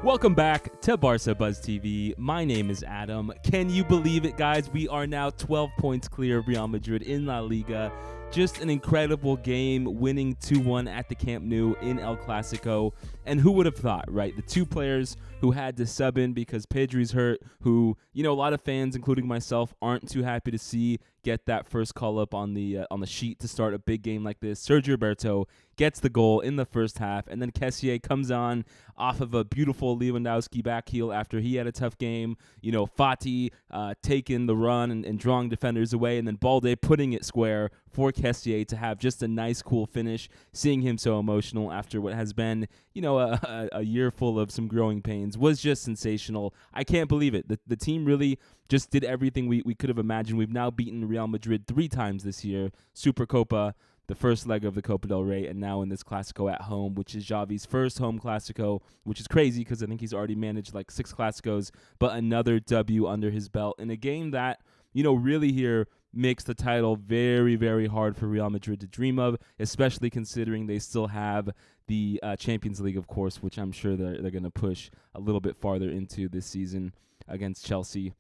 Welcome back to BarcaBuzz TV. My name is Adam. Can you believe it, guys? We are now 12 points clear of Real Madrid in La Liga. Just an incredible game, winning 2-1 at the Camp Nou in El Clasico. And who would have thought, right? The two players who had to sub in because Pedri's hurt, who, a lot of fans, including myself, aren't too happy to see get that first call up on the sheet to start a big game like this. Sergi Roberto gets the goal in the first half, and then Kessie comes on off of a beautiful Lewandowski back heel after he had a tough game. Fati taking the run and drawing defenders away, and then Balde putting it square for Kessie to have just a nice, cool finish. Seeing him so emotional after what has been, a year full of some growing pains was just sensational. I can't believe it. The team really just did everything we could have imagined. We've now beaten Real Madrid 3 times this year. Supercopa, the first leg of the Copa del Rey, and now in this Clasico at home, which is Xavi's first home Clasico, which is crazy because I think he's already managed like 6 Clasicos, but another W under his belt in a game that, really here makes the title very, very hard for Real Madrid to dream of, especially considering they still have the Champions League, of course, which I'm sure they're going to push a little bit farther into this season against Chelsea.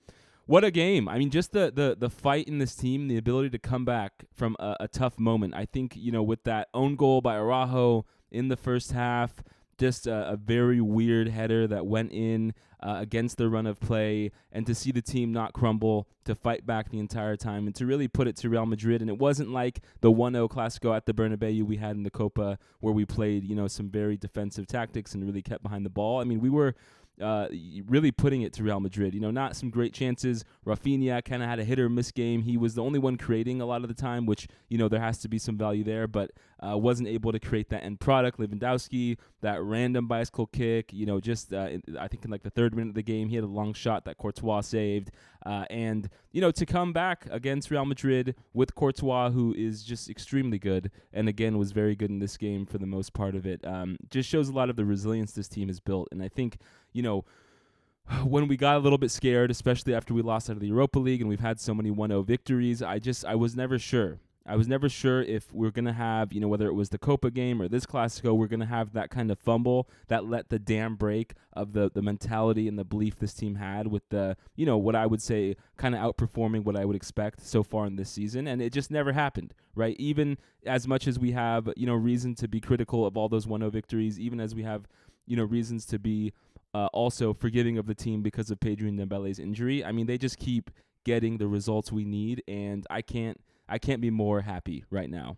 What a game. I mean, just the fight in this team, the ability to come back from a tough moment. I think, with that own goal by Araujo in the first half, just a very weird header that went in against the run of play, and to see the team not crumble, to fight back the entire time, and to really put it to Real Madrid. And it wasn't like the 1-0 Clasico at the Bernabeu we had in the Copa where we played, some very defensive tactics and really kept behind the ball. I mean, we were really putting it to Real Madrid. Not some great chances. Rafinha kind of had a hit or miss game. He was the only one creating a lot of the time, which, there has to be some value there, but wasn't able to create that end product. Lewandowski, that random bicycle kick, I think in like the 3rd minute of the game, he had a long shot that Courtois saved. And to come back against Real Madrid with Courtois, who is just extremely good, and again was very good in this game for the most part of it, just shows a lot of the resilience this team has built. And I think, when we got a little bit scared, especially after we lost out of the Europa League and we've had so many 1-0 victories, I was never sure. I was never sure if we're going to have, whether it was the Copa game or this Clasico, we're going to have that kind of fumble that let the dam break of the mentality and the belief this team had with the, what I would say kind of outperforming what I would expect so far in this season. And it just never happened, right? Even as much as we have, reason to be critical of all those 1-0 victories, even as we have, reasons to be also forgiving of the team because of Pedri and Dembele's injury. I mean, they just keep getting the results we need, and I can't be more happy right now.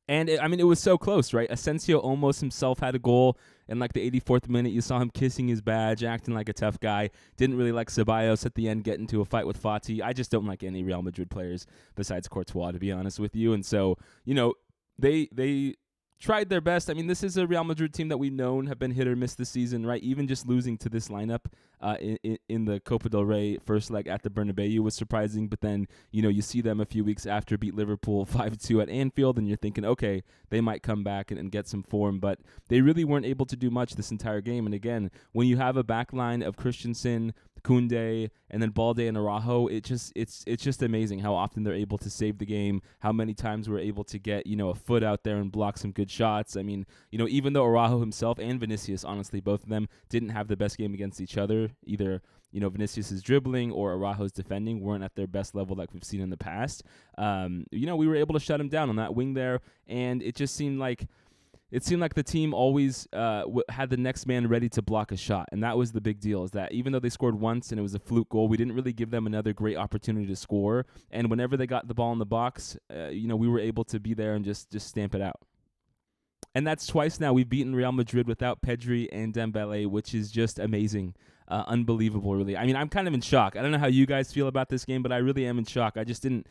And it was so close, right? Asensio almost himself had a goal in like the 84th minute. You saw him kissing his badge, acting like a tough guy. Didn't really like Ceballos at the end, get into a fight with Fati. I just don't like any Real Madrid players besides Courtois, to be honest with you. And so, they tried their best. I mean, this is a Real Madrid team that we've known have been hit or miss this season, right? Even just losing to this lineup in the Copa del Rey first leg at the Bernabeu was surprising. But then, you see them a few weeks after beat Liverpool 5-2 at Anfield, and you're thinking, okay, they might come back and get some form. But they really weren't able to do much this entire game. And again, when you have a back line of Christensen, Koundé, and then Balde and Araujo, it's just amazing how often they're able to save the game, how many times we're able to get, a foot out there and block some good shots. I mean, even though Araujo himself and Vinicius, honestly, both of them didn't have the best game against each other, either, Vinicius' dribbling or Araujo's defending weren't at their best level like we've seen in the past. We were able to shut him down on that wing there, and it just seemed like the team always had the next man ready to block a shot, and that was the big deal, is that even though they scored once and it was a fluke goal, we didn't really give them another great opportunity to score, and whenever they got the ball in the box, we were able to be there and just stamp it out. And that's twice now we've beaten Real Madrid without Pedri and Dembele, which is just amazing. Unbelievable, really. I mean, I'm kind of in shock. I don't know how you guys feel about this game, but I really am in shock. I didn't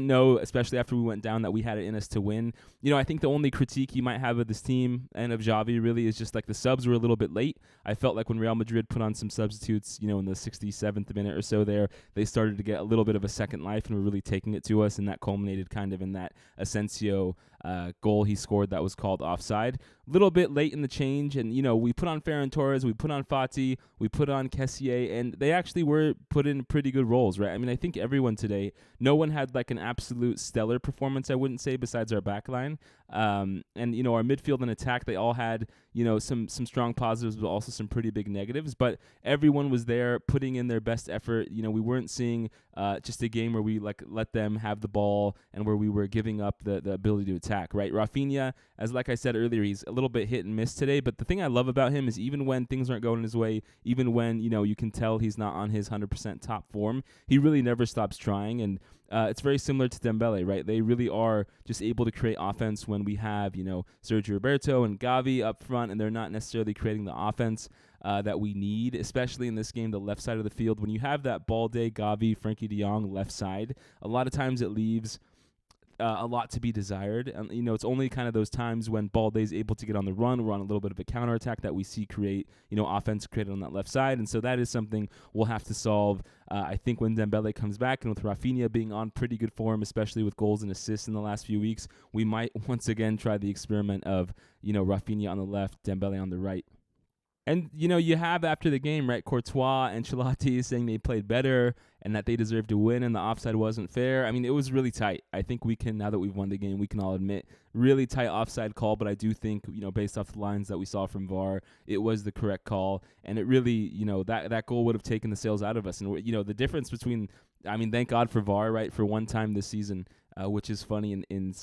know, especially after we went down, that we had it in us to win. I think the only critique you might have of this team and of Xavi really is just like the subs were a little bit late. I felt like when Real Madrid put on some substitutes, in the 67th minute or so there, they started to get a little bit of a second life and were really taking it to us, and that culminated kind of in that Asensio goal he scored that was called offside. A little bit late in the change, and, we put on Ferran Torres, we put on Fati, we put on Kessie, and they actually were put in pretty good roles, right? I mean, I think everyone today, no one had like an absolute stellar performance, I wouldn't say, besides our back line. And, our midfield and attack, they all had, some strong positives, but also some pretty big negatives. But everyone was there putting in their best effort. We weren't seeing just a game where we let them have the ball and where we were giving up the ability to attack, right? Rafinha, as like I said earlier, he's a little bit hit and miss today. But the thing I love about him is even when things aren't going his way, even when, you can tell he's not on his 100% top form, he really never stops trying. And it's very similar to Dembele, right? They really are just able to create offense when we have, Sergi, Roberto, and Gavi up front, and they're not necessarily creating the offense that we need, especially in this game, the left side of the field. When you have that Balde, Gavi, Frankie de Jong left side, a lot of times it leaves a lot to be desired. And, it's only kind of those times when Balde is able to get on the run or on a little bit of a counterattack that we see create, offense created on that left side. And so that is something we'll have to solve. I think when Dembele comes back, and with Rafinha being on pretty good form, especially with goals and assists in the last few weeks, we might once again try the experiment of, Rafinha on the left, Dembele on the right. And, you have after the game, right, Courtois and Ancelotti saying they played better and that they deserved to win and the offside wasn't fair. I mean, it was really tight. I think we can, now that we've won the game, we can all admit, really tight offside call. But I do think, based off the lines that we saw from VAR, it was the correct call. And it really, that goal would have taken the sails out of us. And, the difference between, thank God for VAR, right, for one time this season, which is funny in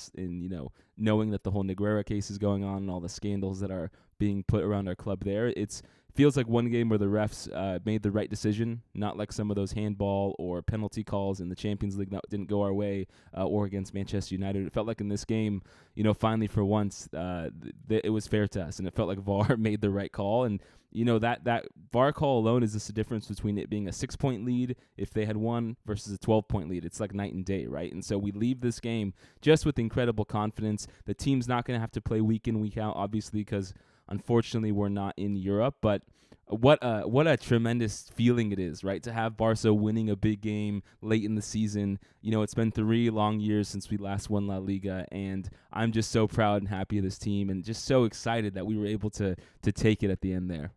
knowing that the whole Negreira case is going on and all the scandals that are being put around our club there. It feels like one game where the refs made the right decision, not like some of those handball or penalty calls in the Champions League that didn't go our way or against Manchester United. It felt like in this game, finally for once, it was fair to us, and it felt like VAR made the right call. And that VAR call alone is just the difference between it being a 6-point lead if they had won versus a 12-point lead. It's like night and day, right? And so we leave this game just with incredible confidence. The team's not going to have to play week in, week out, obviously, because unfortunately we're not in Europe. But what a tremendous feeling it is, right, to have Barca winning a big game late in the season. It's been 3 long years since we last won La Liga, and I'm just so proud and happy of this team and just so excited that we were able to take it at the end there.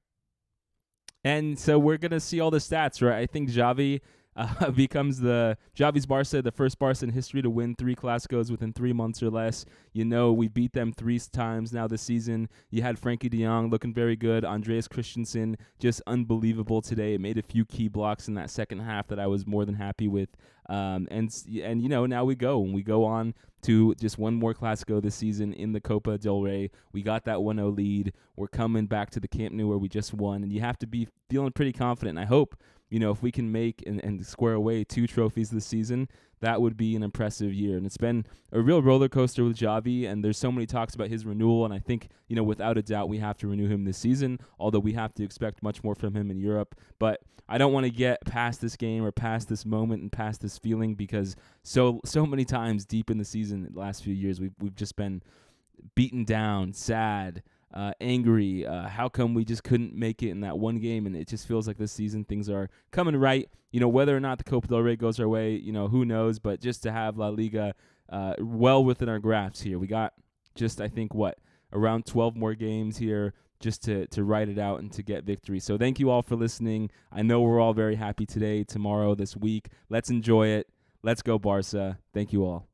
And so we're going to see all the stats, right? I think Xavi becomes Xavi's Barca, the first Barca in history to win 3 Clásicos within 3 months or less. We beat them 3 times now this season. You had Frankie de Jong looking very good. Andreas Christensen, just unbelievable today. It made a few key blocks in that second half that I was more than happy with. And now we go on to just one more Clásico this season in the Copa del Rey. We got that 1-0 lead. We're coming back to the Camp Nou where we just won, and you have to be feeling pretty confident. And I hope, if we can make and square away 2 trophies this season, that would be an impressive year. And it's been a real roller coaster with Xavi, and there's so many talks about his renewal, and I think, without a doubt, we have to renew him this season, although we have to expect much more from him in Europe. But I don't want to get past this game or past this moment and past this feeling, because so many times deep in the season, the last few years, we've just been beaten down, sad, angry. How come we just couldn't make it in that one game? And it just feels like this season things are coming right. Whether or not the Copa del Rey goes our way, who knows? But just to have La Liga well within our grasp here, we got just, I think, around 12 more games here just to write it out and to get victory. So thank you all for listening. I know we're all very happy today, tomorrow, this week. Let's enjoy it. Let's go Barca. Thank you all.